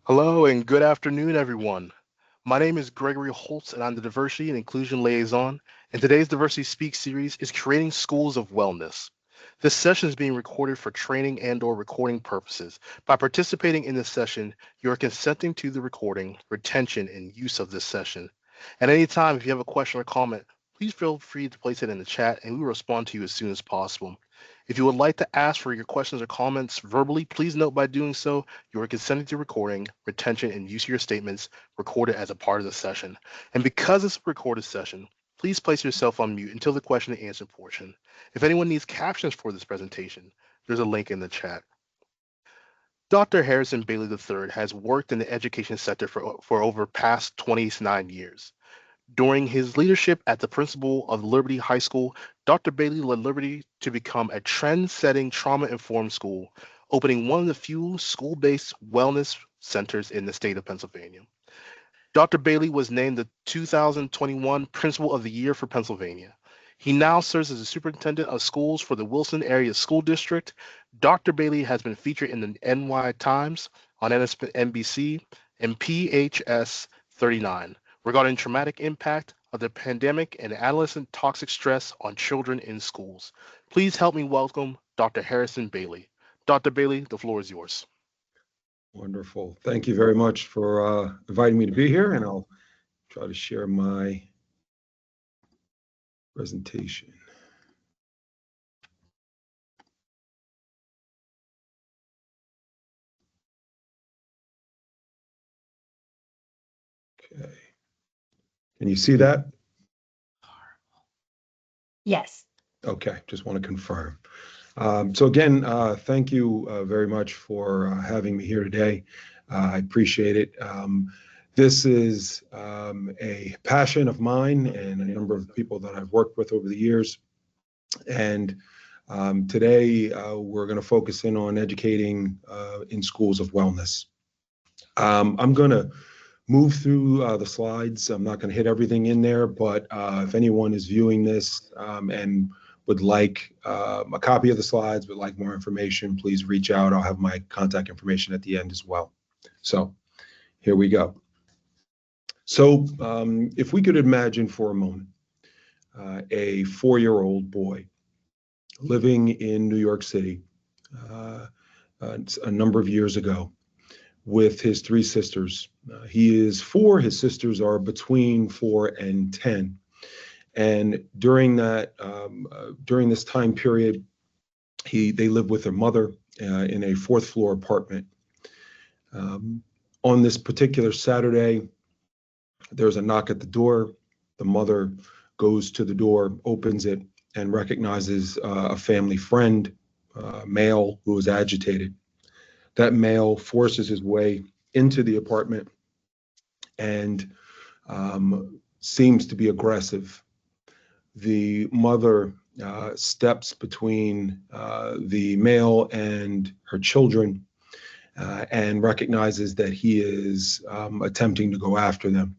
Hello and good afternoon, everyone. My name is Gregory Holtz, and I'm the Diversity and Inclusion Liaison. And today's Diversity Speaks series is Creating Schools of Wellness. This session is being recorded for training and/or recording purposes. By participating in this session, you are consenting to the recording, retention, and use of this session. At any time, if you have a question or comment, please feel free to place it in the chat, and we will respond to you as soon as possible. If you would like to ask for your questions or comments verbally, please note by doing so, you are consenting to recording, retention, and use of your statements recorded as a part of the session. And because it's a recorded session, please place yourself on mute until the question and answer portion. If anyone needs captions for this presentation, there's a link in the chat. Dr. Harrison Bailey III has worked in the education sector for over past 29 years. During his leadership as the principal of Liberty High School, Dr. Bailey led Liberty to become a trend-setting trauma-informed school, opening one of the few school-based wellness centers in the state of Pennsylvania. Dr. Bailey was named the 2021 Principal of the Year for Pennsylvania. He now serves as the Superintendent of Schools for the Wilson Area School District. Dr. Bailey has been featured in the NY Times, on NBC, and PHS 39 regarding traumatic impact of the pandemic and adolescent toxic stress on children in schools. Please help me welcome Dr. Harrison Bailey. Dr. Bailey, the floor is yours. Wonderful. Thank you very much for inviting me to be here, and I'll try to share my presentation. Okay. Can you see that? Yes. Okay, just want to confirm. So again, thank you very much for having me here today. I appreciate it. This is a passion of mine and a number of people that I've worked with over the years. And today we're going to focus in on educating in schools of wellness. I'm going to move through the slides. I'm not going to hit everything in there, but if anyone is viewing this and would like a copy of the slides, would like more information, please reach out. I'll have my contact information at the end as well. So here we go. So if we could imagine for a moment a 4-year-old boy living in New York City a number of years ago with his 3 sisters. He is 4, his sisters are between 4 and 10. And during that, during this time period, they lived with their mother in a 4th floor apartment. On this particular Saturday, there's a knock at the door. The mother goes to the door, opens it, and recognizes a family friend, male, who is agitated. That male forces his way into the apartment and seems to be aggressive. The mother steps between the male and her children and recognizes that he is attempting to go after them.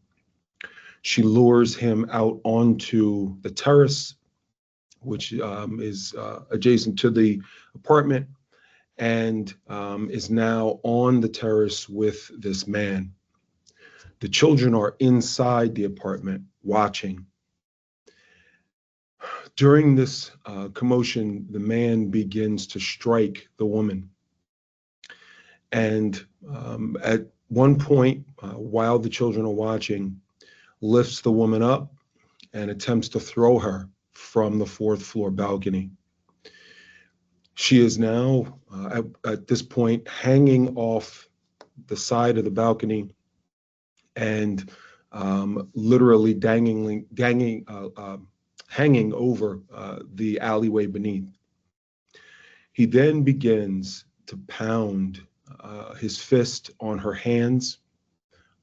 She lures him out onto the terrace, which is adjacent to the apartment, and is now on the terrace with this man. The children are inside the apartment watching. During this commotion, the man begins to strike the woman. And at one point, while the children are watching, lifts the woman up and attempts to throw her from the 4th floor balcony. She is now, at this point, hanging off the side of the balcony and literally hanging over the alleyway beneath. He then begins to pound his fist on her hands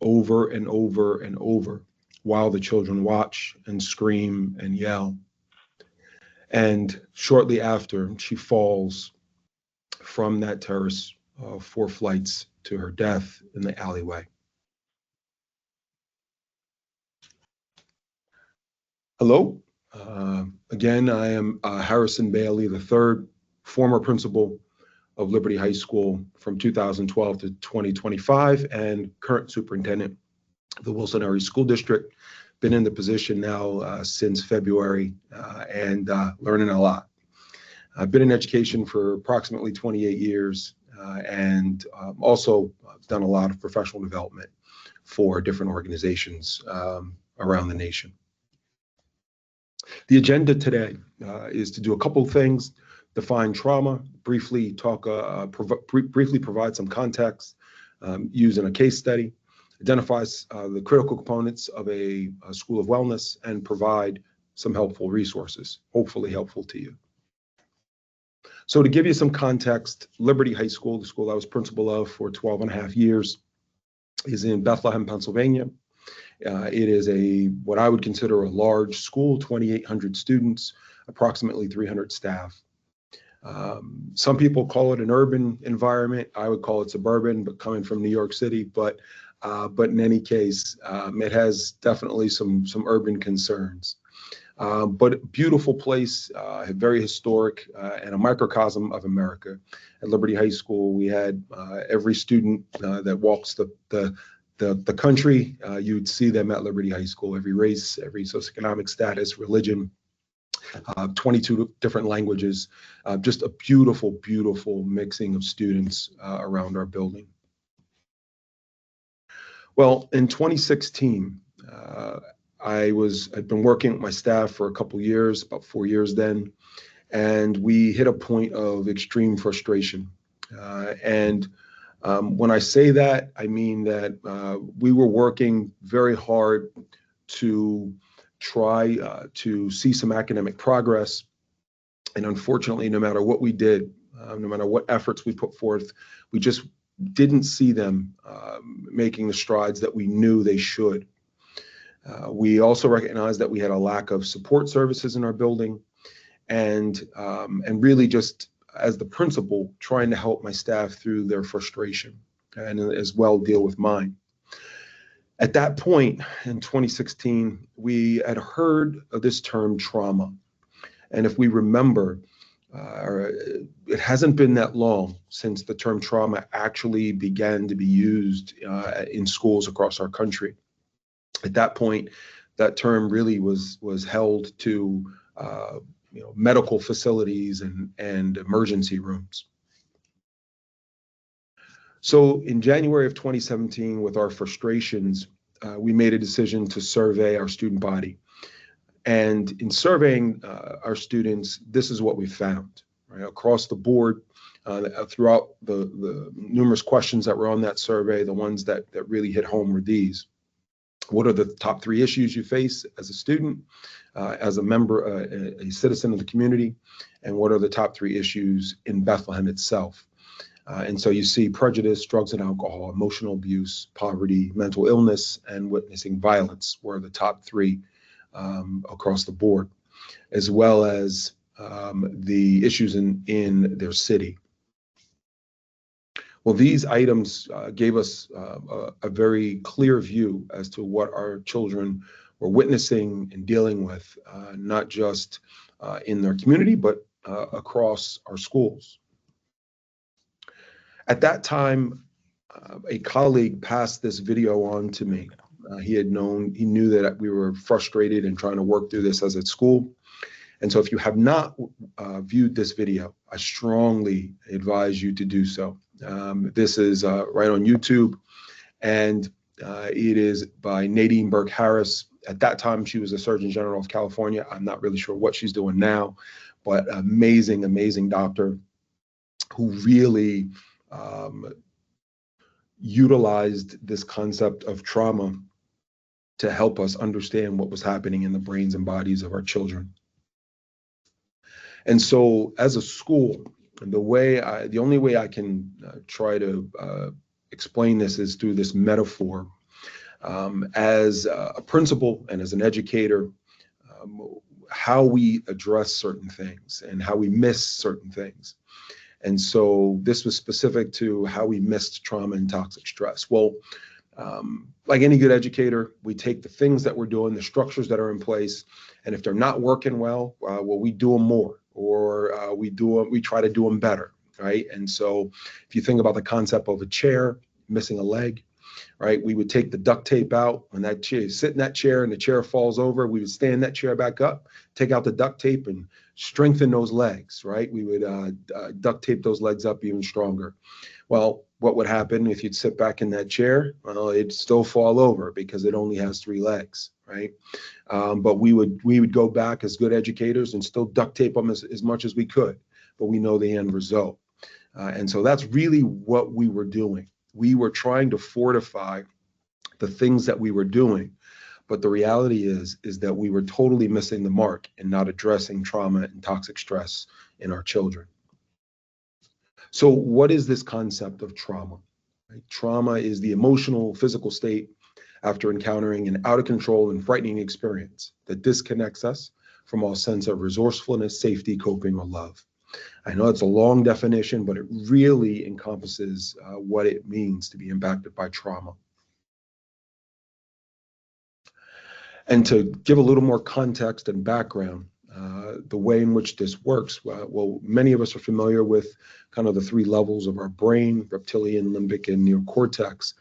over and over and over while the children watch and scream and yell. And shortly after, she falls from that terrace 4 flights to her death in the alleyway. Hello. Again, I am Harrison Bailey III, former principal of Liberty High School from 2012 to 2025 and current superintendent of the Wilson Area School District. Been in the position now since February and learning a lot. I've been in education for approximately 28 years and also done a lot of professional development for different organizations around the nation. The agenda today is to do a couple of things: define trauma, briefly provide some context using a case study, identifies the critical components of a school of wellness, and provide some helpful resources, hopefully helpful to you. So to give you some context, Liberty High School, the school I was principal of for 12 and a half years, is in Bethlehem, Pennsylvania. It is what I would consider a large school, 2,800 students, approximately 300 staff. Some people call it an urban environment. I would call it suburban, but coming from New York City. But in any case, it has definitely some urban concerns. But a beautiful place, very historic, and a microcosm of America. At Liberty High School, we had every student that walks the country, you'd see them at Liberty High School. Every race, every socioeconomic status, religion, 22 different languages, just a beautiful, beautiful mixing of students around our building. Well, in 2016, I'd been working with my staff for a couple years, about 4 years then, and we hit a point of extreme frustration. When I say that, I mean that we were working very hard to try to see some academic progress. And unfortunately, no matter what we did, no matter what efforts we put forth, we just didn't see them making the strides that we knew they should. We also recognized that we had a lack of support services in our building, and really just as the principal, trying to help my staff through their frustration and as well deal with mine. At that point in 2016, we had heard of this term trauma. And if we remember, it hasn't been that long since the term trauma actually began to be used in schools across our country. At that point, that term really was held to medical facilities and emergency rooms. So in January of 2017, with our frustrations, we made a decision to survey our student body. And in surveying our students, this is what we found, right? Across the board, throughout the numerous questions that were on that survey, the ones that really hit home were these. What are the top 3 issues you face as a student, as a member, a citizen of the community? And what are the top 3 issues in Bethlehem itself? And so you see prejudice, drugs and alcohol, emotional abuse, poverty, mental illness, and witnessing violence were the top 3 across the board, as well as the issues in their city. Well, these items gave us a very clear view as to what our children were witnessing and dealing with, not just in their community, but across our schools. At that time, a colleague passed this video on to me. He knew that we were frustrated and trying to work through this as a school. And so if you have not viewed this video, I strongly advise you to do so. This is right on YouTube, and it is by Nadine Burke-Harris. At that time, she was the Surgeon General of California. I'm not really sure what she's doing now, but amazing, amazing doctor who really utilized this concept of trauma to help us understand what was happening in the brains and bodies of our children. And so as a school, the only way I can try to explain this is through this metaphor. As a principal and as an educator, how we address certain things and how we miss certain things. And so this was specific to how we missed trauma and toxic stress. Well, like any good educator, we take the things that we're doing, the structures that are in place, and if they're not working well, we do them more, or we try to do them better. right? And so if you think about the concept of a chair missing a leg, right? We would take the duct tape out when that chair, sit in that chair and the chair falls over, we would stand that chair back up, take out the duct tape and strengthen those legs, right? We would duct tape those legs up even stronger. Well, what would happen if you'd sit back in that chair? Well, it'd still fall over because it only has 3 legs, right? But we would go back as good educators and still duct tape them as much as we could, but we know the end result. And so that's really what we were doing. We were trying to fortify the things that we were doing, but the reality is that we were totally missing the mark and not addressing trauma and toxic stress in our children. So what is this concept of trauma? Right? Trauma is the emotional, physical state after encountering an out of control and frightening experience that disconnects us from all sense of resourcefulness, safety, coping, or love. I know it's a long definition, but it really encompasses what it means to be impacted by trauma. And to give a little more context and background, the way in which this works, well, many of us are familiar with kind of the 3 levels of our brain: reptilian, limbic, and neocortex.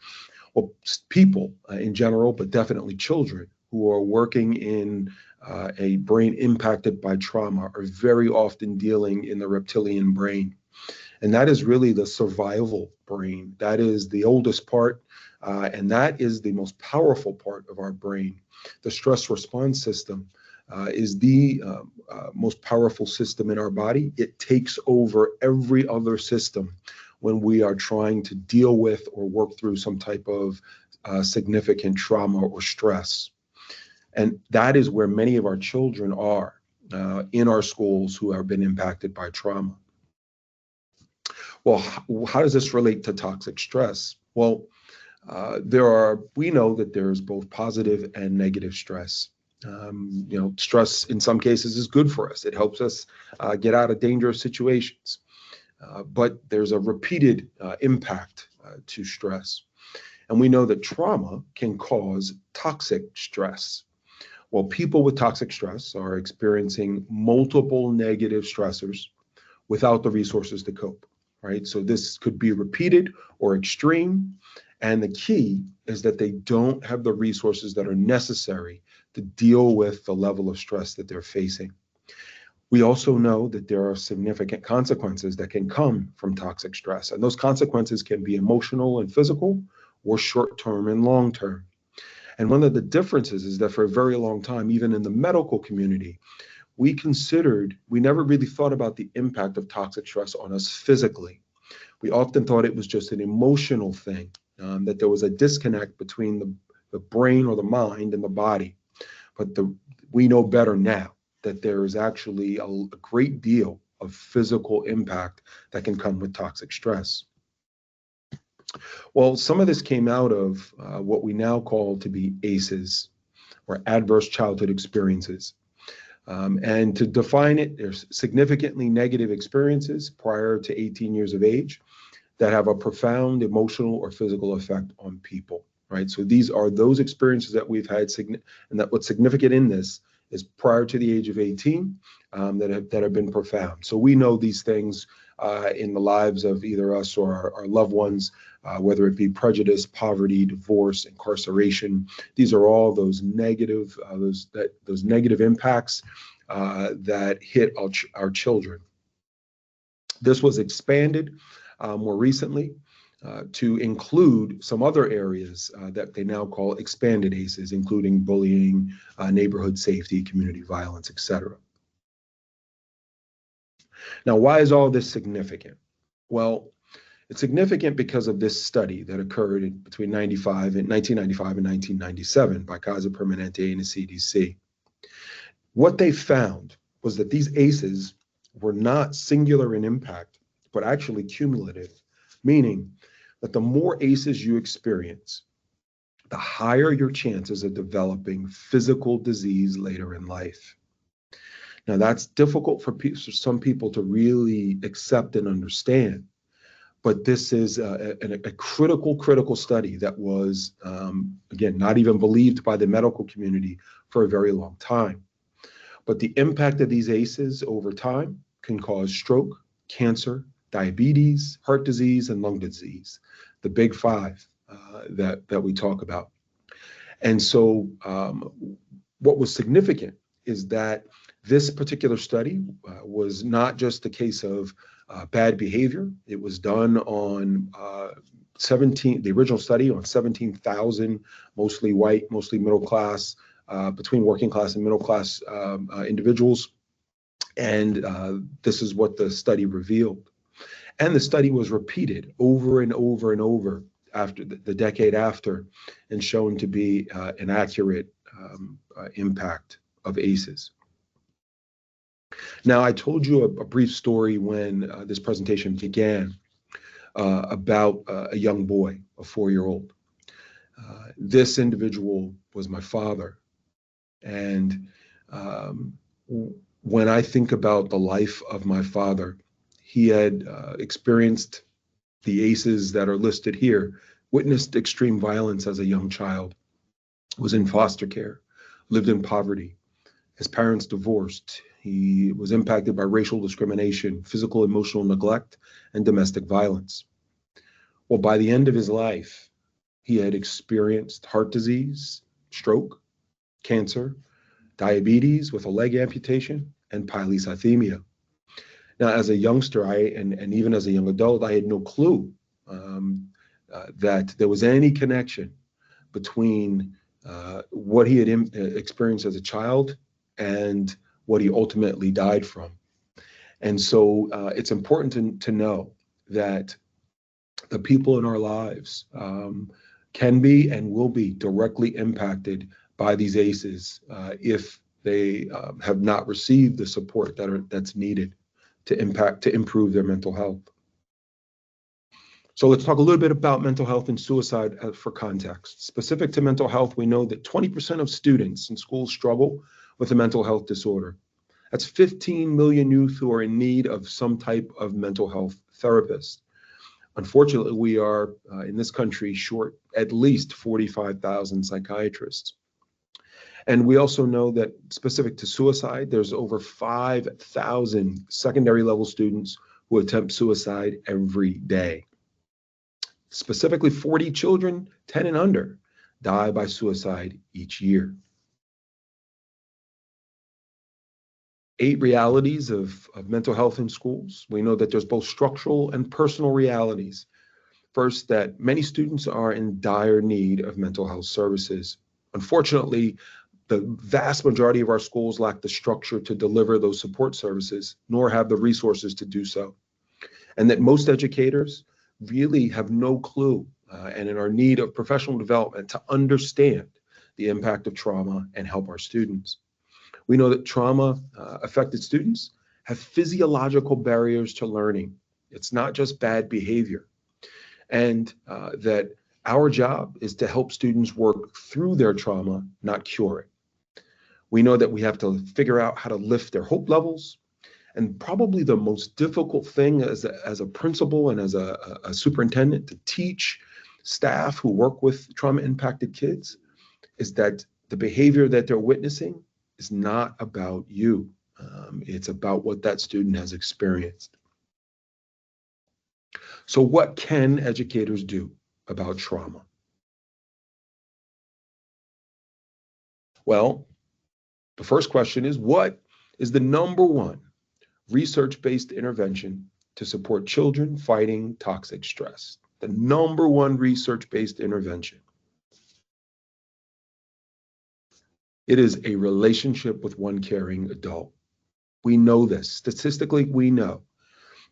Well, people in general, but definitely children who are working in a brain impacted by trauma are very often dealing in the reptilian brain. And that is really the survival brain. That is the oldest part, and that is the most powerful part of our brain. The stress response system is the most powerful system in our body. It takes over every other system when we are trying to deal with or work through some type of significant trauma or stress. And that is where many of our children are in our schools who have been impacted by trauma. Well, how does this relate to toxic stress? Well, we know that there's both positive and negative stress. Stress in some cases is good for us. It helps us get out of dangerous situations. But there's a repeated impact to stress. And we know that trauma can cause toxic stress. Well, people with toxic stress are experiencing multiple negative stressors without the resources to cope, right? So this could be repeated or extreme. And the key is that they don't have the resources that are necessary to deal with the level of stress that they're facing. We also know that there are significant consequences that can come from toxic stress. And those consequences can be emotional and physical, or short-term and long-term. And one of the differences is that for a very long time, even in the medical community, we never really thought about the impact of toxic stress on us physically. We often thought it was just an emotional thing, that there was a disconnect between the brain or the mind and the body. But we know better now that there is actually a great deal of physical impact that can come with toxic stress. Well, some of this came out of what we now call to be ACEs, or adverse childhood experiences. And to define it, there's significantly negative experiences prior to 18 years of age that have a profound emotional or physical effect on people, right? So these are those experiences that we've had, and that what's significant in this is prior to the age of 18 that have been profound. So we know these things in the lives of either us or our loved ones, whether it be prejudice, poverty, divorce, incarceration. These are all those negative impacts that hit our children. This was expanded more recently to include some other areas that they now call expanded ACEs, including bullying, neighborhood safety, community violence, etc. Now, why is all this significant? Well, it's significant because of this study that occurred between 1995 and 1997 by Kaiser Permanente and the CDC. What they found was that these ACEs were not singular in impact, but actually cumulative, meaning that the more ACEs you experience, the higher your chances of developing physical disease later in life. Now, that's difficult for some people to really accept and understand, but this is a critical study that was, again, not even believed by the medical community for a very long time. But the impact of these ACEs over time can cause stroke, cancer, diabetes, heart disease, and lung disease, the big five that we talk about. And so what was significant is that this particular study was not just a case of bad behavior. It was done on the original study on 17,000, mostly white, mostly middle class, between working class and middle class individuals. And this is what the study revealed. And the study was repeated over and over and over after the decade after, and shown to be an accurate impact of ACEs. Now, I told you a brief story when this presentation began about a young boy, a 4-year-old. This individual was my father. And when I think about the life of my father, he had experienced the ACEs that are listed here, witnessed extreme violence as a young child, was in foster care, lived in poverty. His parents divorced. He was impacted by racial discrimination, physical, emotional neglect, and domestic violence. Well, by the end of his life, he had experienced heart disease, stroke, cancer, diabetes with a leg amputation, and polycythemia. Now, as a youngster, and even as a young adult, I had no clue that there was any connection between what he had experienced as a child and what he ultimately died from. And so it's important to know that the people in our lives can be and will be directly impacted by these ACEs if they have not received the support that's needed to improve their mental health. So let's talk a little bit about mental health and suicide for context. Specific to mental health, we know that 20% of students in schools struggle with a mental health disorder. That's 15 million youth who are in need of some type of mental health therapist. Unfortunately, we are in this country short at least 45,000 psychiatrists. And we also know that specific to suicide, there's over 5,000 secondary level students who attempt suicide every day. Specifically, 40 children, 10 and under, die by suicide each year. 8 realities of mental health in schools. We know that there's both structural and personal realities. First, that many students are in dire need of mental health services. Unfortunately, the vast majority of our schools lack the structure to deliver those support services, nor have the resources to do so. And that most educators really have no clue and are in need of professional development to understand the impact of trauma and help our students. We know that trauma-affected students have physiological barriers to learning. It's not just bad behavior. And that our job is to help students work through their trauma, not cure it. We know that we have to figure out how to lift their hope levels. And probably the most difficult thing as a principal and as a superintendent to teach staff who work with trauma-impacted kids is that the behavior that they're witnessing is not about you. It's about what that student has experienced. So what can educators do about trauma? Well, the first question is, what is the number one research-based intervention to support children fighting toxic stress? The number one research-based intervention. It is a relationship with one caring adult. We know this. Statistically, we know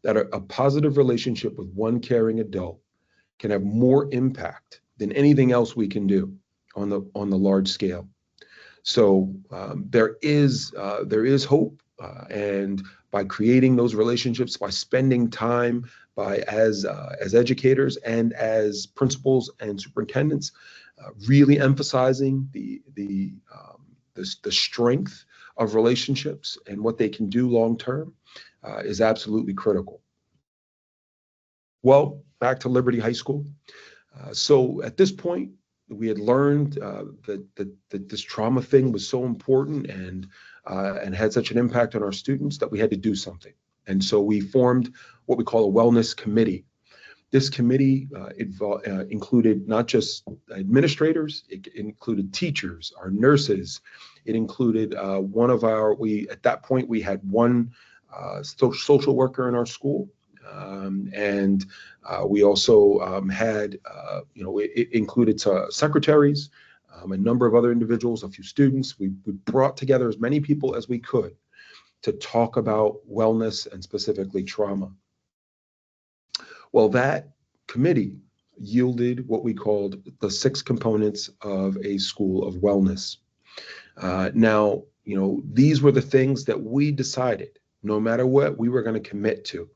that a positive relationship with one caring adult can have more impact than anything else we can do on the large scale. So there is hope, and by creating those relationships, by spending time, as educators and as principals and superintendents, really emphasizing the strength of relationships and what they can do long term is absolutely critical. Well, back to Liberty High School. So at this point, we had learned that this trauma thing was so important and had such an impact on our students that we had to do something. And so we formed what we call a wellness committee. This committee included not just administrators, it included teachers, our nurses. It included at that point, we had one social worker in our school. And we also had, it included secretaries, a number of other individuals, a few students. We brought together as many people as we could to talk about wellness and specifically trauma. Well, that committee yielded what we called the 6 components of a school of wellness. Now, these were the things that we decided, no matter what, we were going to commit to.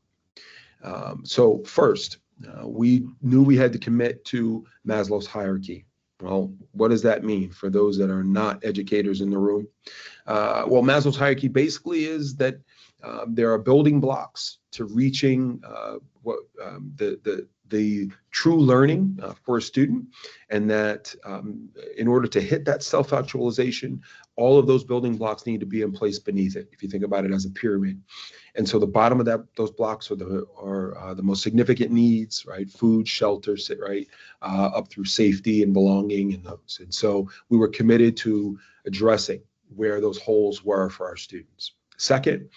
So first, we knew we had to commit to Maslow's hierarchy. Well, what does that mean for those that are not educators in the room? Well, Maslow's hierarchy basically is that there are building blocks to reaching the true learning for a student, and that in order to hit that self-actualization, all of those building blocks need to be in place beneath it, if you think about it as a pyramid. And so the bottom of those blocks are the most significant needs, right? Food, shelter, right? Up through safety and belonging and those. And so we were committed to addressing where those holes were for our students. Second,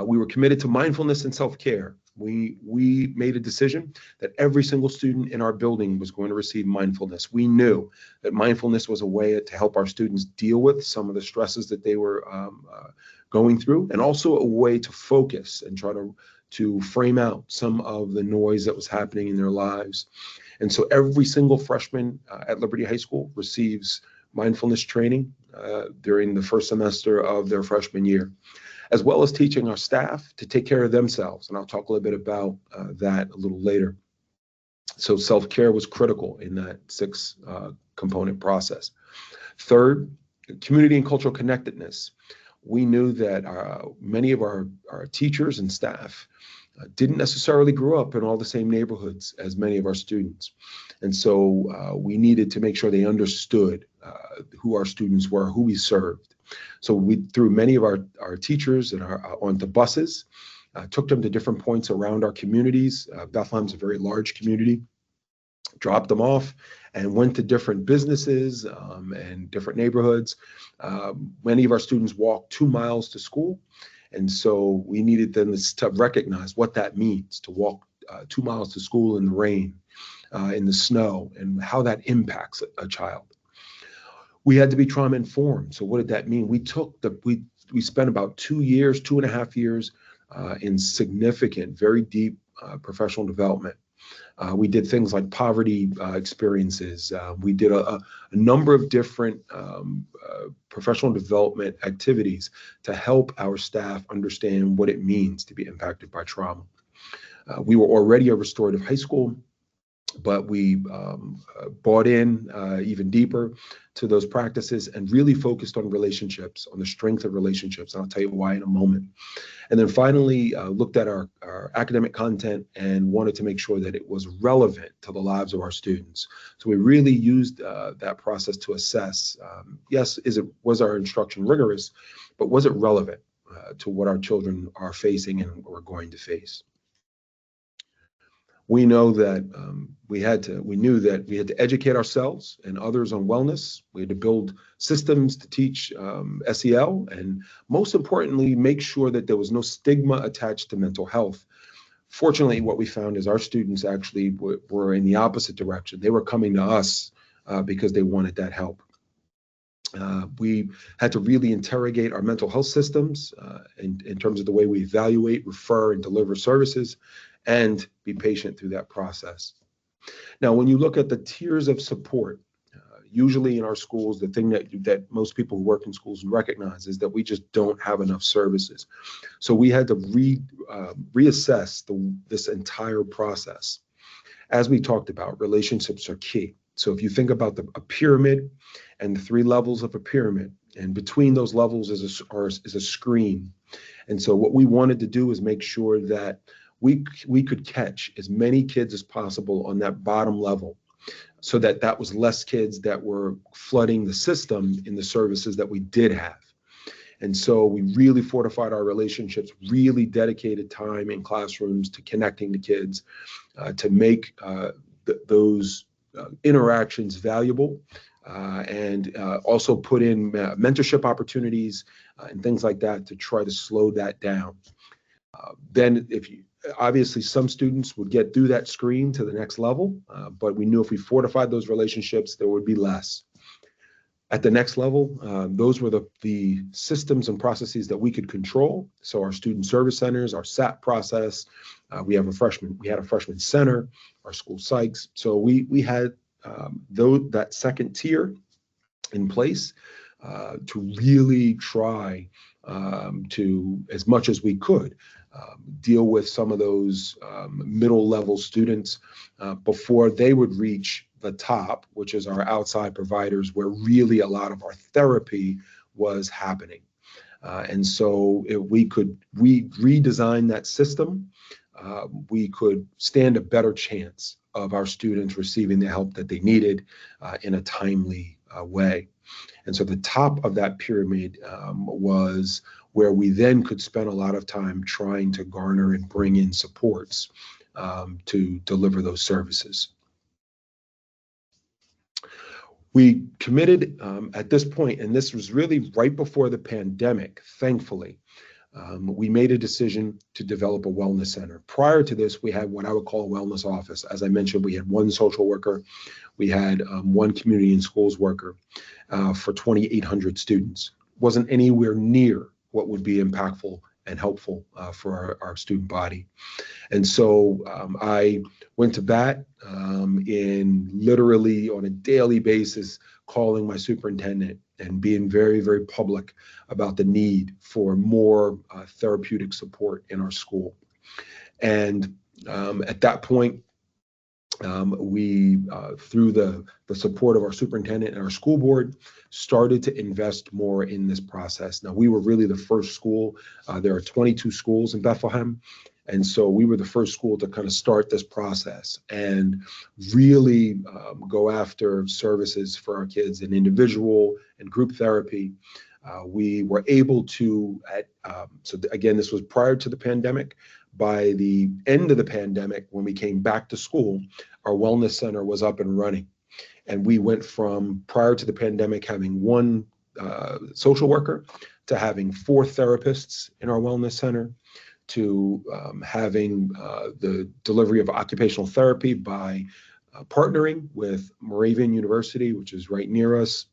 we were committed to mindfulness and self-care. We made a decision that every single student in our building was going to receive mindfulness. We knew that mindfulness was a way to help our students deal with some of the stresses that they were going through, and also a way to focus and try to frame out some of the noise that was happening in their lives. And so every single freshman at Liberty High School receives mindfulness training during the first semester of their freshman year, as well as teaching our staff to take care of themselves. And I'll talk a little bit about that a little later. So self-care was critical in that 6 component process. Third, community and cultural connectedness. We knew that many of our teachers and staff didn't necessarily grow up in all the same neighborhoods as many of our students. And so we needed to make sure they understood who our students were, who we served. So we threw many of our teachers and onto buses, took them to different points around our communities. Bethlehem's a very large community. Dropped them off and went to different businesses and different neighborhoods. Many of our students walked 2 miles to school. And so we needed them to recognize what that means to walk 2 miles to school in the rain, in the snow, and how that impacts a child. We had to be trauma informed. So what did that mean? We spent about 2.5 years in significant, very deep professional development. We did things like poverty experiences. We did a number of different professional development activities to help our staff understand what it means to be impacted by trauma. We were already a restorative high school, but we bought in even deeper to those practices and really focused on relationships, on the strength of relationships. And I'll tell you why in a moment. And then finally looked at our academic content and wanted to make sure that it was relevant to the lives of our students. So we really used that process to assess, yes, was our instruction rigorous, but was it relevant to what our children are facing and are going to face? We know that we knew that we had to educate ourselves and others on wellness. We had to build systems to teach SEL, and most importantly, make sure that there was no stigma attached to mental health. Fortunately, what we found is our students actually were in the opposite direction. They were coming to us because they wanted that help. We had to really interrogate our mental health systems in terms of the way we evaluate, refer, and deliver services, and be patient through that process. Now, when you look at the tiers of support, usually in our schools, the thing that most people who work in schools recognize is that we just don't have enough services. So we had to reassess this entire process. As we talked about, relationships are key. So if you think about a pyramid and the 3 levels of a pyramid, and between those levels is a screen. And so what we wanted to do is make sure that we could catch as many kids as possible on that bottom level, so that was less kids that were flooding the system in the services that we did have. And so we really fortified our relationships, really dedicated time in classrooms to connecting the kids, to make those interactions valuable, and also put in mentorship opportunities and things like that to try to slow that down. Then if you, obviously some students would get through that screen to the next level, but we knew if we fortified those relationships, there would be less. At the next level, those were the systems and processes that we could control. So our student service centers, our SAP process, we had a freshman center, our school psychs. So we had that second tier in place to really try to, as much as we could, deal with some of those middle level students before they would reach the top, which is our outside providers, where really a lot of our therapy was happening. And so if we redesign that system, we could stand a better chance of our students receiving the help that they needed in a timely way. And so the top of that pyramid was where we then could spend a lot of time trying to garner and bring in supports to deliver those services. We committed at this point, and this was really right before the pandemic, thankfully, we made a decision to develop a wellness center. Prior to this, we had what I would call a wellness office. As I mentioned, we had one social worker, we had one community and schools worker for 2,800 students. Wasn't anywhere near what would be impactful and helpful for our student body. And so I went to bat in literally on a daily basis, calling my superintendent and being very, very public about the need for more therapeutic support in our school. And at that point, we, through the support of our superintendent and our school board, started to invest more in this process. Now, we were really the first school. There are 22 schools in Bethlehem. And so we were the first school to kind of start this process and really go after services for our kids in individual and group therapy. We were able to, so again, this was prior to the pandemic. By the end of the pandemic, when we came back to school, our wellness center was up and running. And we went from, prior to the pandemic, having one social worker to having 4 therapists in our wellness center, to having the delivery of occupational therapy by partnering with Moravian University, which is right near us.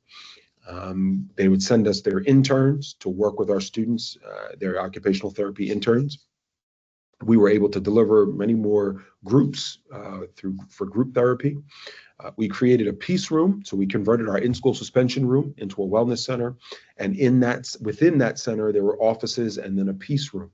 They would send us their interns to work with our students, their occupational therapy interns. We were able to deliver many more groups for group therapy. We created a peace room, so we converted our in-school suspension room into a wellness center, and within that center there were offices and then a peace room.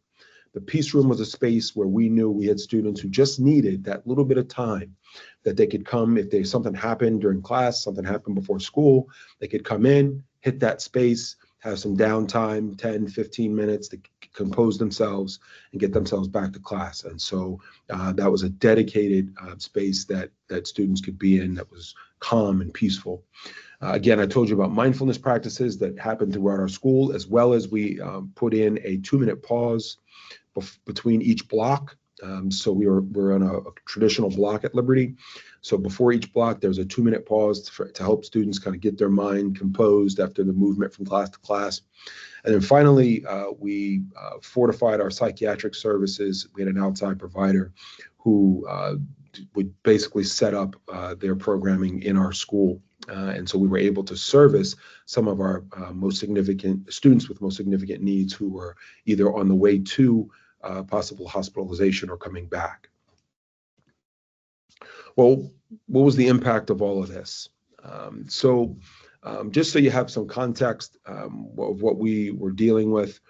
The peace room was a space where we knew we had students who just needed that little bit of time that they could come if something happened during class, something happened before school, they could come in, hit that space, have some downtime, 10, 15 minutes to compose themselves and get themselves back to class. And so that was a dedicated space that students could be in that was calm and peaceful. Again, I told you about mindfulness practices that happened throughout our school, as well as we put in a 2-minute pause between each block. So we're on a traditional block at Liberty. So before each block, there's a 2-minute pause to help students kind of get their mind composed after the movement from class to class. And then finally, we fortified our psychiatric services. We had an outside provider who would basically set up their programming in our school. And so we were able to service some of our most significant students with most significant needs who were either on the way to possible hospitalization or coming back. Well, what was the impact of all of this? Just so you have some context of what we were dealing with,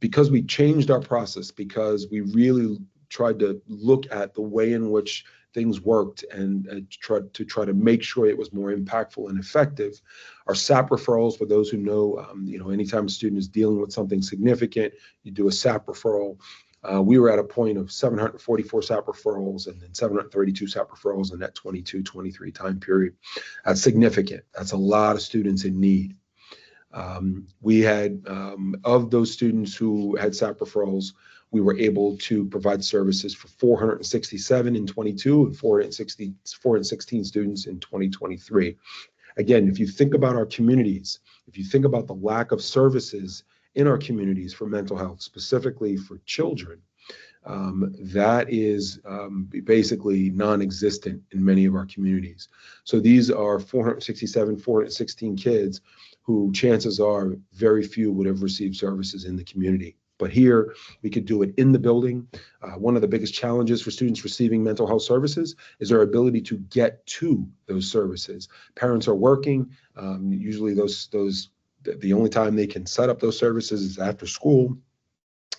because we changed our process, because we really tried to look at the way in which things worked and try to make sure it was more impactful and effective. Our SAP referrals, for those who know, anytime a student is dealing with something significant, you do a SAP referral. We were at a point of 744 SAP referrals and then 732 SAP referrals in that 22-23 time period. That's significant. That's a lot of students in need. We had, of those students who had SAP referrals, we were able to provide services for 467 in 22 and 416 students in 2023. Again, if you think about our communities, if you think about the lack of services in our communities for mental health, specifically for children, that is basically non-existent in many of our communities. So these are 467, 416 kids who chances are very few would have received services in the community. But here we could do it in the building. One of the biggest challenges for students receiving mental health services is their ability to get to those services. Parents are working. Usually the only time they can set up those services is after school.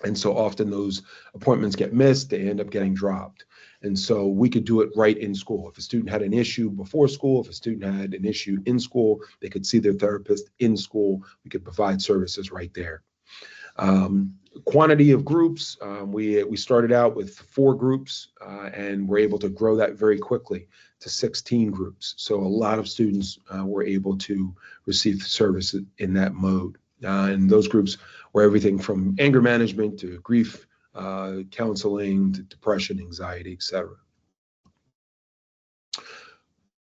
And so often those appointments get missed, they end up getting dropped. And so we could do it right in school. If a student had an issue before school, if a student had an issue in school, they could see their therapist in school. We could provide services right there. Quantity of groups, we started out with 4 groups and we're able to grow that very quickly to 16 groups. So a lot of students were able to receive services in that mode. And those groups were everything from anger management to grief counseling to depression, anxiety, etc.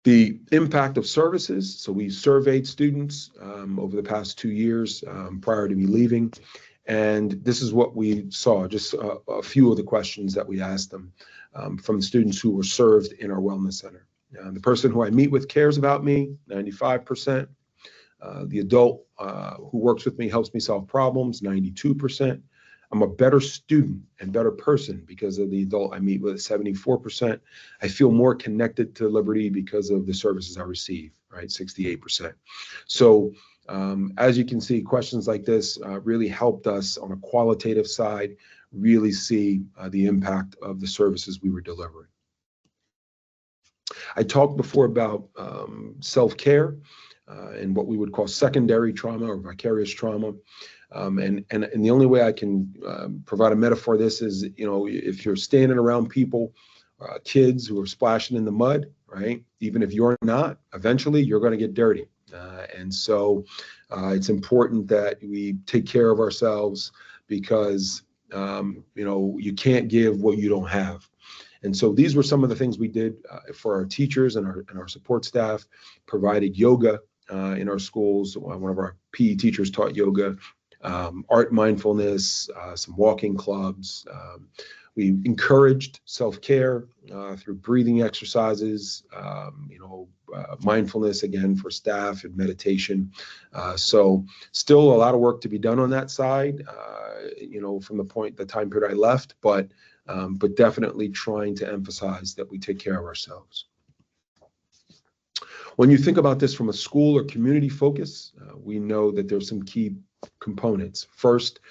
The impact of services. So we surveyed students over the past 2 years prior to me leaving. And this is what we saw, just a few of the questions that we asked them from the students who were served in our wellness center. The person who I meet with cares about me, 95%. The adult who works with me helps me solve problems, 92%. I'm a better student and better person because of the adult I meet with, 74%. I feel more connected to Liberty because of the services I receive, right, 68%. So as you can see, questions like this really helped us on a qualitative side really see the impact of the services we were delivering. I talked before about self-care and what we would call secondary trauma or vicarious trauma. And the only way I can provide a metaphor for this is, you know, if you're standing around people, kids who are splashing in the mud, right? Even if you're not, eventually you're going to get dirty. And so it's important that we take care of ourselves because, you know, you can't give what you don't have. And so these were some of the things we did for our teachers and our support staff, provided yoga in our schools. One of our PE teachers taught yoga, art mindfulness, some walking clubs. We encouraged self-care through breathing exercises, you know, mindfulness again for staff and meditation. So still a lot of work to be done on that side, you know, from the time period I left, but definitely trying to emphasize that we take care of ourselves. When you think about this from a school or community focus, we know that there's some key components. First,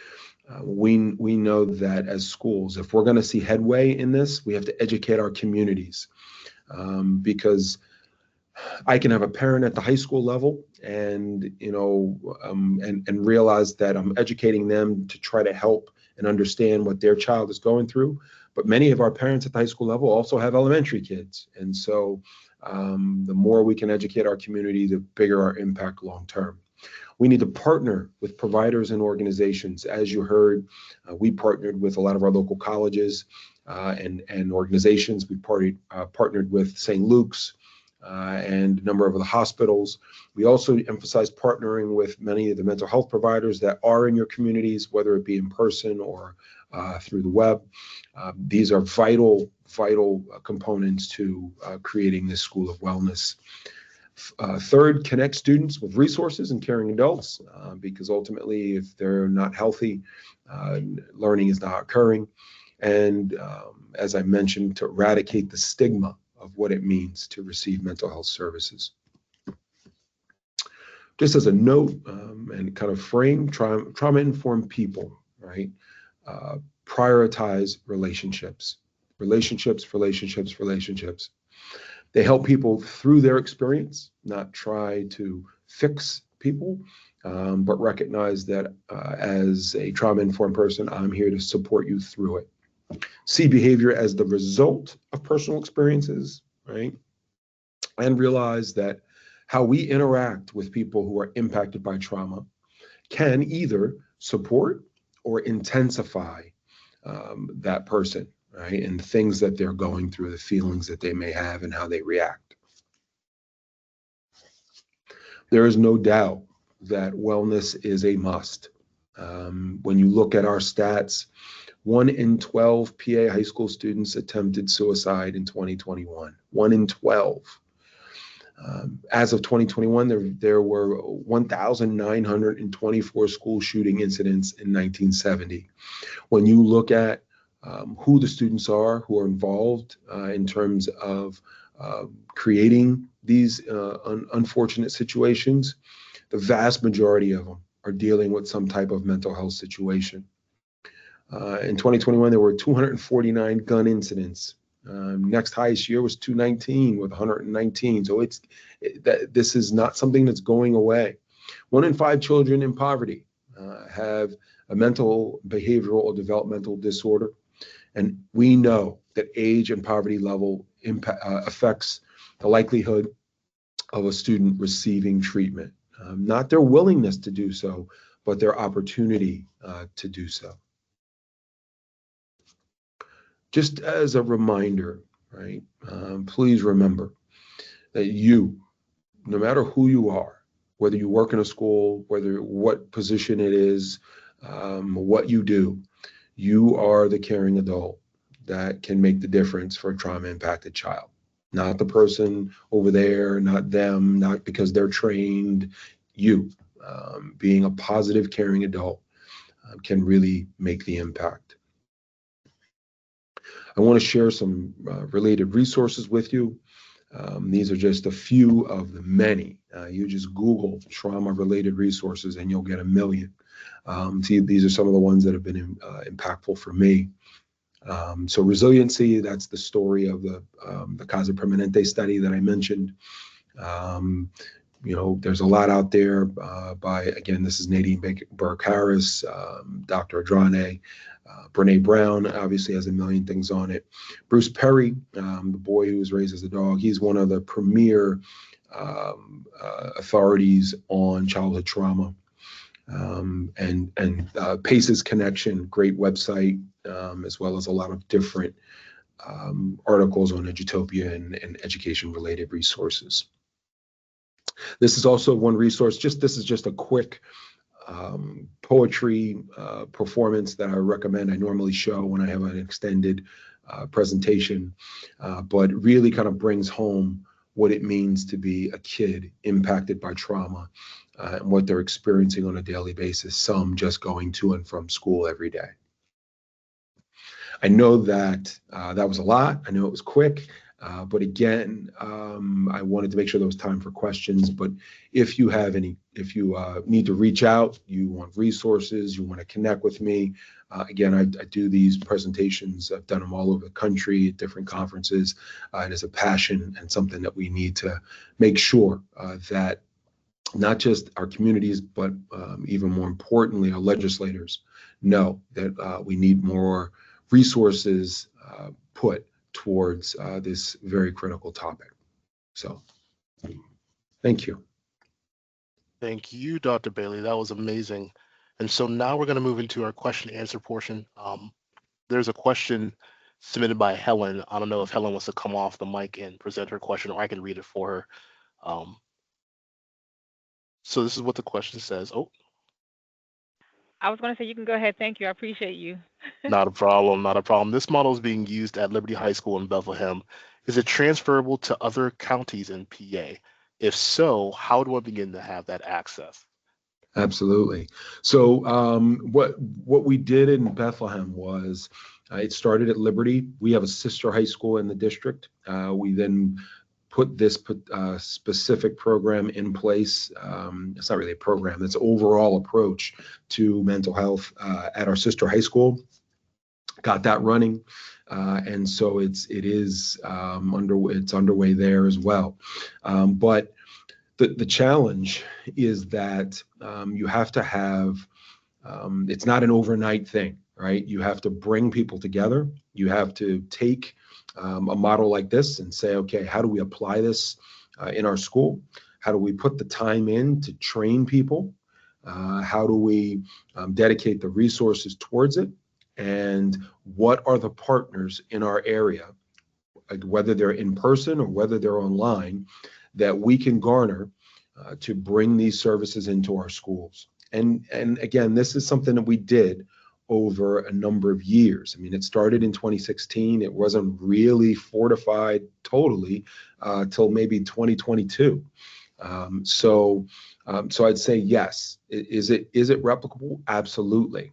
we know that as schools, if we're going to see headway in this, we have to educate our communities because I can have a parent at the high school level and, you know, and realize that I'm educating them to try to help and understand what their child is going through. But many of our parents at the high school level also have elementary kids. And so the more we can educate our community, the bigger our impact long term. We need to partner with providers and organizations. As you heard, we partnered with a lot of our local colleges and organizations. We partnered with St. Luke's and a number of the hospitals. We also emphasize partnering with many of the mental health providers that are in your communities, whether it be in person or through the web. These are vital components to creating this school of wellness. Third, connect students with resources and caring adults, because ultimately, if they're not healthy, learning is not occurring. And as I mentioned, to eradicate the stigma of what it means to receive mental health services. Just as a note and kind of frame, trauma-informed people, right? Prioritize relationships. Relationships. They help people through their experience, not try to fix people, but recognize that as a trauma-informed person, I'm here to support you through it. See behavior as the result of personal experiences, right? And realize that how we interact with people who are impacted by trauma can either support or intensify that person, right? And the things that they're going through, the feelings that they may have, and how they react. There is no doubt that wellness is a must. When you look at our stats, 1 in 12 PA high school students attempted suicide in 2021. 1 in 12. As of 2021, there were 1,924 school shooting incidents in 1970. When you look at who the students are who are involved in terms of creating these unfortunate situations, the vast majority of them are dealing with some type of mental health situation. In 2021, there were 249 gun incidents. Next highest year was 219 with 119. So this is not something that's going away. 1 in 5 children in poverty have a mental, behavioral, or developmental disorder. And we know that age and poverty level affects the likelihood of a student receiving treatment. Not their willingness to do so, but their opportunity to do so. Just as a reminder, right? Please remember that you, no matter who you are, whether you work in a school, what position it is, what you do, you are the caring adult that can make the difference for a trauma-impacted child. Not the person over there, not them, not because they're trained. You, being a positive, caring adult, can really make the impact. I want to share some related resources with you. These are just a few of the many. You just Google trauma-related resources and you'll get a million. These are some of the ones that have been impactful for me. So resiliency, that's the story of the Casa Permanente study that I mentioned. There's a lot out there by, again, this is Nadine Burke-Harris, Dr. Adrane, Brene Brown obviously has a million things on it. Bruce Perry, the boy who was raised as a dog, he's one of the premier authorities on childhood trauma. And Pace's Connection, great website, as well as a lot of different articles on Edutopia and education-related resources. This is also one resource. This is just a quick poetry performance that I recommend. I normally show when I have an extended presentation, but really kind of brings home what it means to be a kid impacted by trauma and what they're experiencing on a daily basis, some just going to and from school every day. I know that that was a lot. I know it was quick. But again, I wanted to make sure there was time for questions. But if you need to reach out, you want resources, you want to connect with me, again, I do these presentations. I've done them all over the country at different conferences. It is a passion and something that we need to make sure that not just our communities, but even more importantly, our legislators know that we need more resources put towards this very critical topic. So, thank you. Thank you, Dr. Bailey. That was amazing. And so now we're going to move into our question and answer portion. There's a question submitted by Helen. I don't know if Helen wants to come off the mic and present her question, or I can read it for her. So this is what the question says. Oh, I was going to say you can go ahead. Thank you. I appreciate you. not a problem, not a problem. This model is being used at Liberty High School in Bethlehem. Is it transferable to other counties in PA? If so, how do I begin to have that access? Absolutely. So what we did in Bethlehem was it started at Liberty. We have a sister high school in the district. We then put this specific program in place. It's not really a program, it's an overall approach to mental health at our sister high school. Got that running. And so it's underway there as well. But the challenge is that you have to have, it's not an overnight thing, right? You have to bring people together. You have to take a model like this and say, okay, how do we apply this in our school? How do we put the time in to train people? How do we dedicate the resources towards it? And what are the partners in our area, whether they're in person or whether they're online, that we can garner to bring these services into our schools? And again, this is something that we did over a number of years. I mean, it started in 2016. It wasn't really fortified totally till maybe 2022. So I'd say yes. Is it replicable? Absolutely.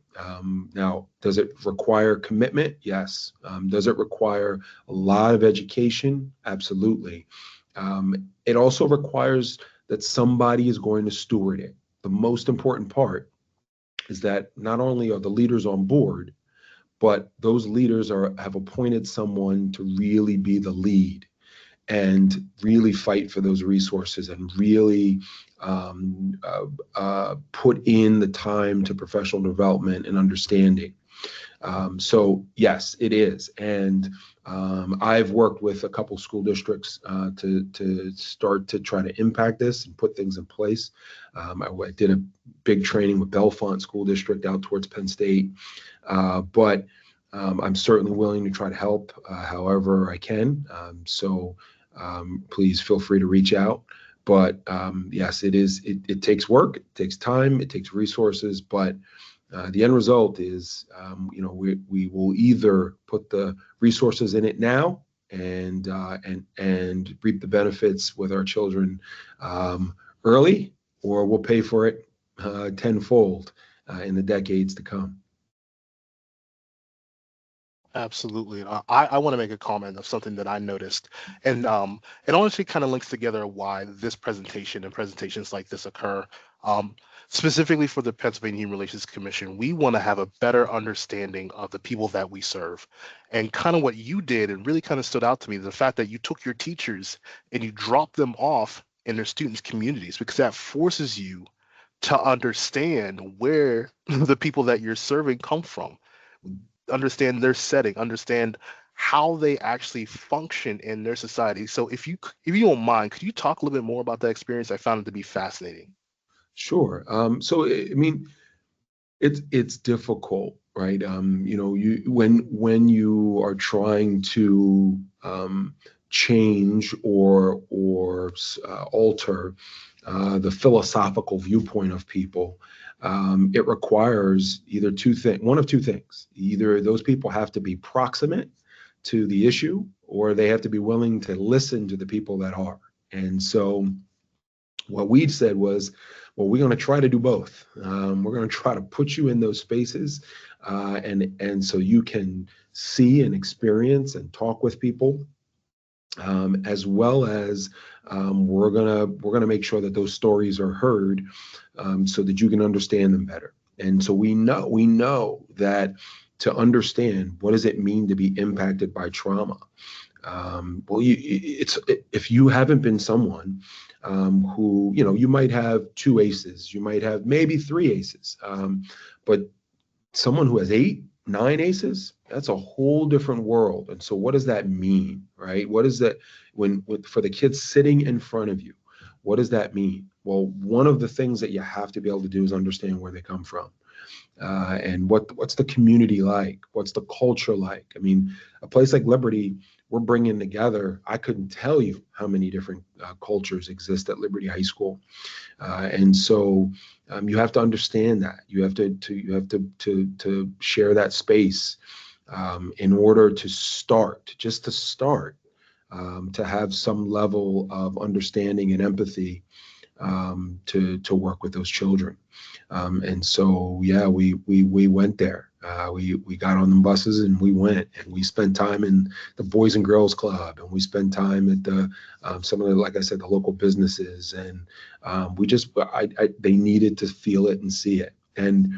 Now, does it require commitment? Yes. Does it require a lot of education? Absolutely. It also requires that somebody is going to steward it. The most important part is that not only are the leaders on board, but those leaders have appointed someone to really be the lead and really fight for those resources and really put in the time to professional development and understanding. So yes, it is. And I've worked with a couple school districts to start to try to impact this and put things in place. I did a big training with Bellefonte School District out towards Penn State. But I'm certainly willing to try to help however I can. Please feel free to reach out. But yes, it takes work, it takes time, it takes resources, but the end result is, we will either put the resources in it now and reap the benefits with our children early, or we'll pay for it tenfold in the decades to come. Absolutely. I want to make a comment of something that I noticed, and it honestly kind of links together why this presentation and presentations like this occur. Um, Specifically for the Pennsylvania Human Relations Commission, we want to have a better understanding of the people that we serve. And kind of what you did, and really kind of stood out to me, the fact that you took your teachers and you dropped them off in their students' communities, because that forces you to understand where the people that you're serving come from, understand their setting, understand how they actually function in their society. So if you don't mind, could you talk a little bit more about that experience? I found it to be fascinating. Sure. So I mean, it's difficult, right? When you are trying to change or alter the philosophical viewpoint of people, it requires either one of two things. Either those people have to be proximate to the issue, or they have to be willing to listen to the people that are. And so what we said was, well, we're going to try to do both. We're going to try to put you in those spaces, and so you can see and experience and talk with people, as well as we're gonna make sure that those stories are heard, so that you can understand them better. And so we know that to understand what does it mean to be impacted by trauma. If you haven't been someone who, you might have two ACEs, you might have maybe three ACEs, but someone who has 8, 9 ACEs, that's a whole different world. And so what does that mean, right? What is that for the kids sitting in front of you? What does that mean? Well, one of the things that you have to be able to do is understand where they come from. And what's the community like? What's the culture like? I mean, a place like Liberty, we're bringing together, I couldn't tell you how many different cultures exist at Liberty High School. And so you have to understand that. You have to share that space in order to start, to have some level of understanding and empathy, to work with those children. And so, yeah, we went there. We got on the buses and we went, and we spent time in the Boys and Girls Club, and we spent time at the some of the, like I said, the local businesses, and they needed to feel it and see it. And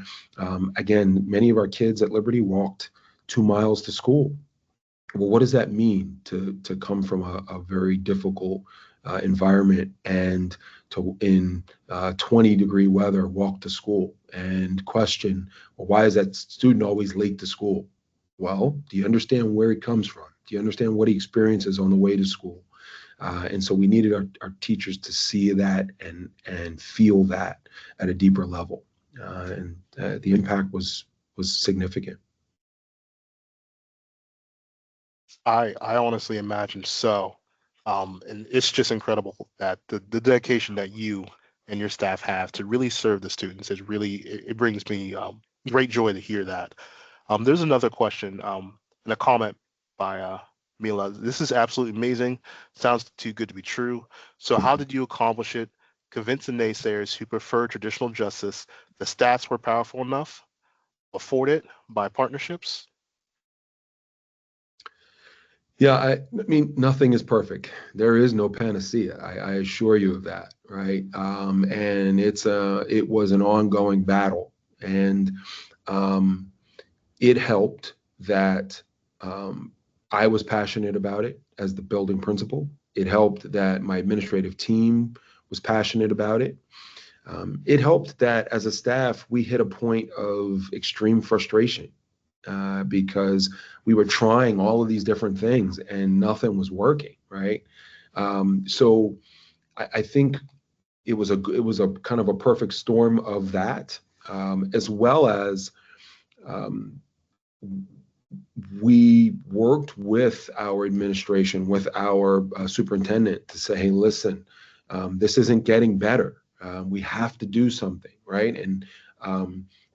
again, many of our kids at Liberty walked 2 miles to school. Well, what does that mean to come from a very difficult environment and to in 20-degree weather walk to school and question, well, why is that student always late to school? Well, do you understand where he comes from? Do you understand what he experiences on the way to school? And so we needed our teachers to see that and feel that at a deeper level. And the impact was significant. I honestly imagine so. And it's just incredible that the dedication that you and your staff have to really serve the students is really, it brings me great joy to hear that. There's another question and a comment by Mila. This is absolutely amazing. Sounds too good to be true. So how did you accomplish it? Convince the naysayers who prefer traditional justice the stats were powerful enough, afford it by partnerships? Yeah, I mean, nothing is perfect. There is no panacea. I assure you of that, right? And it was an ongoing battle, and um, it helped that I was passionate about it as the building principal. It helped that my administrative team was passionate about it. It helped that as a staff, we hit a point of extreme frustration because we were trying all of these different things and nothing was working, right? So I think it was a kind of a perfect storm of that, as well as um, we worked with our administration, with our superintendent to say, hey, listen, this isn't getting better. We have to do something, right? And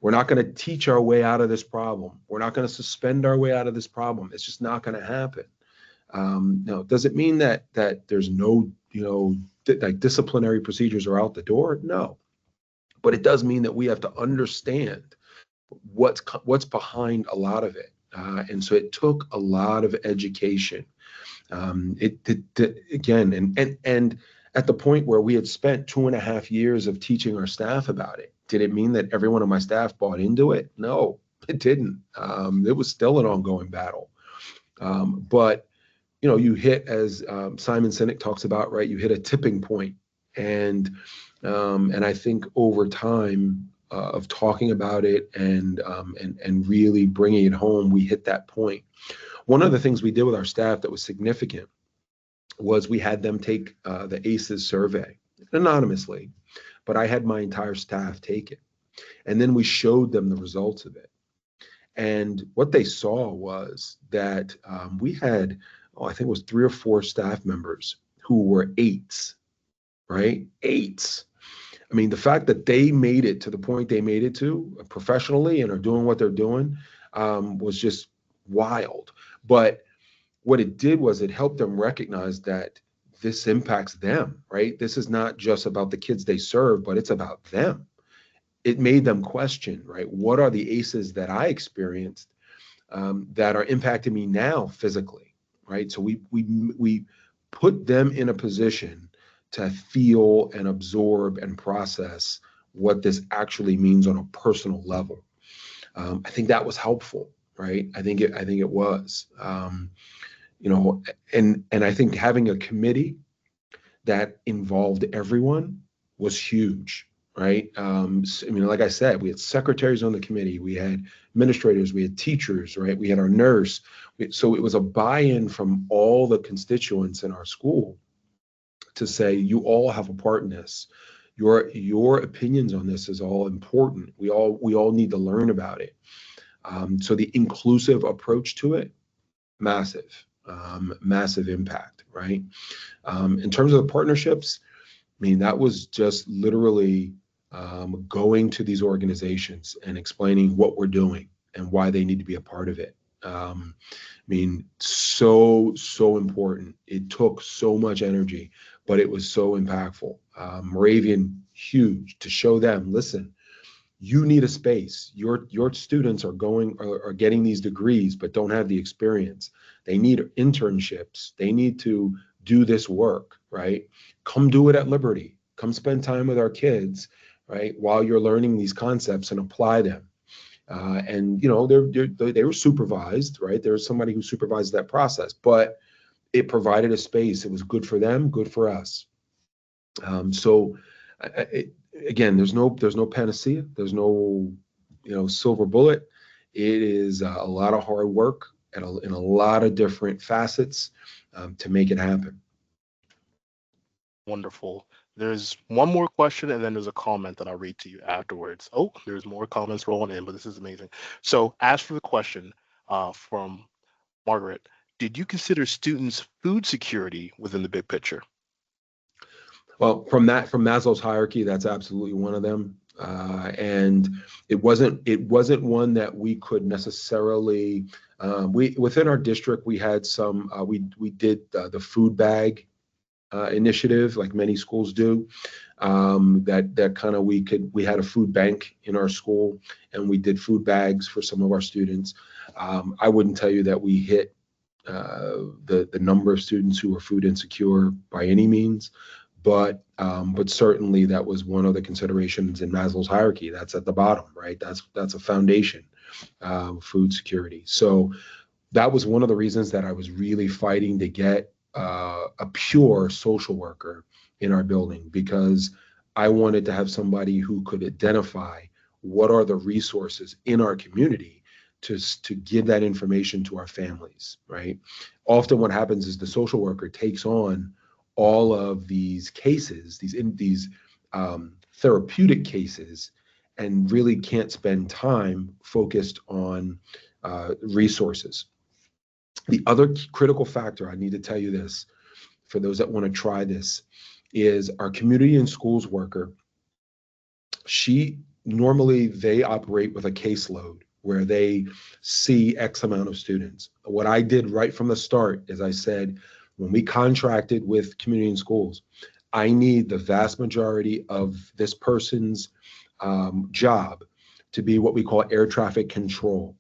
we're not going to teach our way out of this problem. We're not going to suspend our way out of this problem. It's just not going to happen. Now, does it mean that there's no, like disciplinary procedures are out the door? No, but it does mean that we have to understand what's behind a lot of it. And so it took a lot of education. Again, and at the point where we had spent 2.5 years of teaching our staff about it, did it mean that every one of my staff bought into it? No, it didn't. It was still an ongoing battle. But you hit, as Simon Sinek talks about, right? You hit a tipping point, and I think over time of talking about it and really bringing it home, we hit that point. One of the things we did with our staff that was significant was we had them take the ACEs survey anonymously, but I had my entire staff take it, and then we showed them the results of it. And what they saw was that we had, I think it was 3 or 4 staff members who were eights, right? Eights. I mean, the fact that they made it to the point they made it to professionally and are doing what they're doing was just wild. But what it did was it helped them recognize that this impacts them, right? This is not just about the kids they serve, but it's about them. It made them question, right? What are the ACEs that I experienced that are impacting me now physically, right? So we put them in a position to feel and absorb and process what this actually means on a personal level. I think that was helpful, right? I think it was, and I think having a committee that involved everyone was huge, right? I mean, like I said, we had secretaries on the committee, we had administrators, we had teachers, right? We had our nurse. So it was a buy-in from all the constituents in our school to say, you all have a part in this. Your opinions on this is all important. We all need to learn about it. So the inclusive approach to it, massive, massive impact, right? In terms of the partnerships, I mean, that was just literally going to these organizations and explaining what we're doing and why they need to be a part of it. I mean, so important. It took so much energy, but it was so impactful. Moravian, huge to show them, listen, you need a space. Your students are getting these degrees, but don't have the experience. They need internships. They need to do this work, right? Come do it at Liberty. Come spend time with our kids, right? While you're learning these concepts and apply them. And they were supervised, right? There was somebody who supervised that process, but it provided a space. It was good for them, good for us. So again, there's no panacea. There's no silver bullet. It is a lot of hard work in a lot of different facets to make it happen. Wonderful. There's one more question, and then there's a comment that I'll read to you afterwards. Oh, there's more comments rolling in, but this is amazing. So, as for the question from Margaret, did you consider students' food security within the big picture? Well, from Maslow's hierarchy, that's absolutely one of them. And it wasn't one that we could necessarily we within our district we had some we did the food bag initiative like many schools do. That kind of we had a food bank in our school and we did food bags for some of our students. I wouldn't tell you that we hit the number of students who were food insecure by any means, but certainly that was one of the considerations in Maslow's hierarchy. That's at the bottom, right? That's a foundation, food security. So that was one of the reasons that I was really fighting to get a pure social worker in our building, because I wanted to have somebody who could identify what are the resources in our community to give that information to our families, right? Often what happens is the social worker takes on all of these cases, these therapeutic cases, and really can't spend time focused on resources. The other critical factor, I need to tell you this, for those that want to try this, is our community and schools worker. She normally they operate with a caseload where they see X amount of students. What I did right from the start is I said, when we contracted with community and schools, I need the vast majority of this person's job to be what we call air traffic control.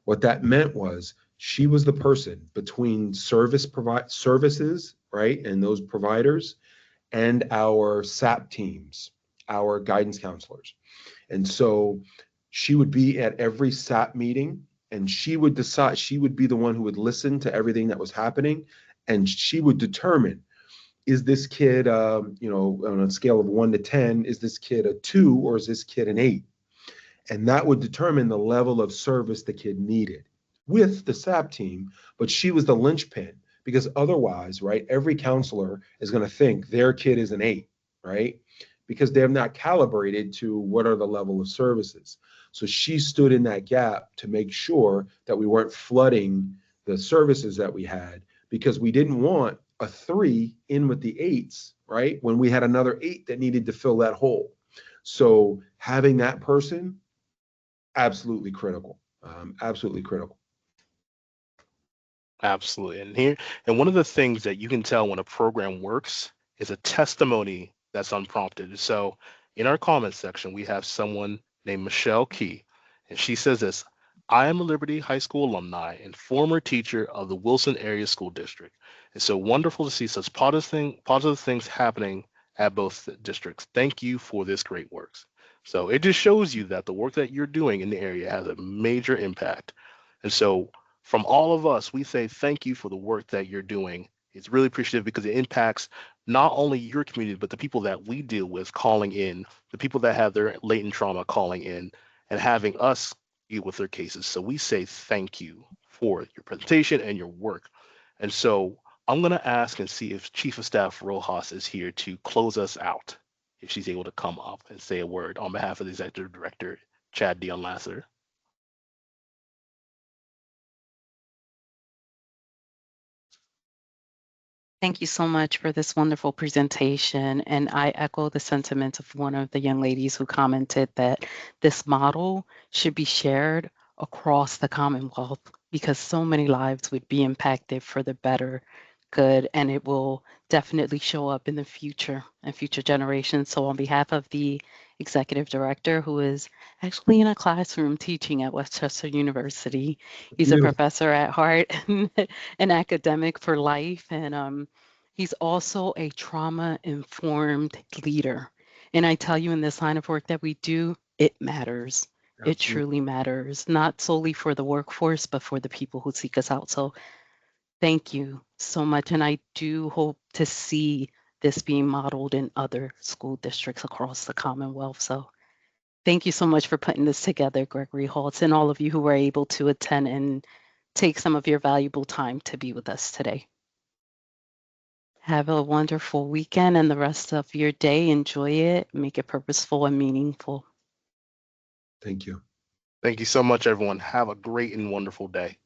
What that meant was she was the person between services, right, and those providers and our SAP teams, our guidance counselors. And so she would be at every SAP meeting and she would decide, she would be the one who would listen to everything that was happening. And she would determine, is this kid, on a scale of 1 to 10, is this kid a 2 or is this kid an 8? And that would determine the level of service the kid needed with the SAP team. But she was the linchpin, because otherwise, right, every counselor is going to think their kid is an 8, right? Because they have not calibrated to what are the level of services. So she stood in that gap to make sure that we weren't flooding the services that we had, because we didn't want a 3 in with the 8s, right? When we had another 8 that needed to fill that hole. So having that person, absolutely critical. Absolutely critical. Absolutely. And one of the things that you can tell when a program works is a testimony that's unprompted. So in our comments section, we have someone named Michelle Key, and she says this: I am a Liberty High School alumni and former teacher of the Wilson Area School District. It's so wonderful to see such positive things happening at both districts. Thank you for this great work. So it just shows you that the work that you're doing in the area has a major impact. And so from all of us, we say thank you for the work that you're doing. It's really appreciative because it impacts not only your community, but the people that we deal with calling in, the people that have their latent trauma calling in and having us deal with their cases. So we say thank you for your presentation and your work. And so I'm going to ask and see if Chief of Staff Rojas is here to close us out, if she's able to come up and say a word on behalf of the Executive Director, Chad Dion Lasser. Thank you so much for this wonderful presentation. And I echo the sentiments of one of the young ladies who commented that this model should be shared across the Commonwealth, because so many lives would be impacted for the better good, and it will definitely show up in the future and future generations. So on behalf of the executive director, who is actually in a classroom teaching at Westchester University, he's a Beautiful. professor at heart, an academic for life, and he's also a trauma-informed leader. And I tell you, in this line of work that we do, it matters. It Absolutely. truly matters, not solely for the workforce, but for the people who seek us out. So thank you so much. And I do hope to see this being modeled in other school districts across the Commonwealth. So thank you so much for putting this together, Gregory Holtz, and all of you who were able to attend and take some of your valuable time to be with us today. Have a wonderful weekend and the rest of your day. Enjoy it, make it purposeful and meaningful. Thank you. Thank you so much, everyone. Have a great and wonderful day.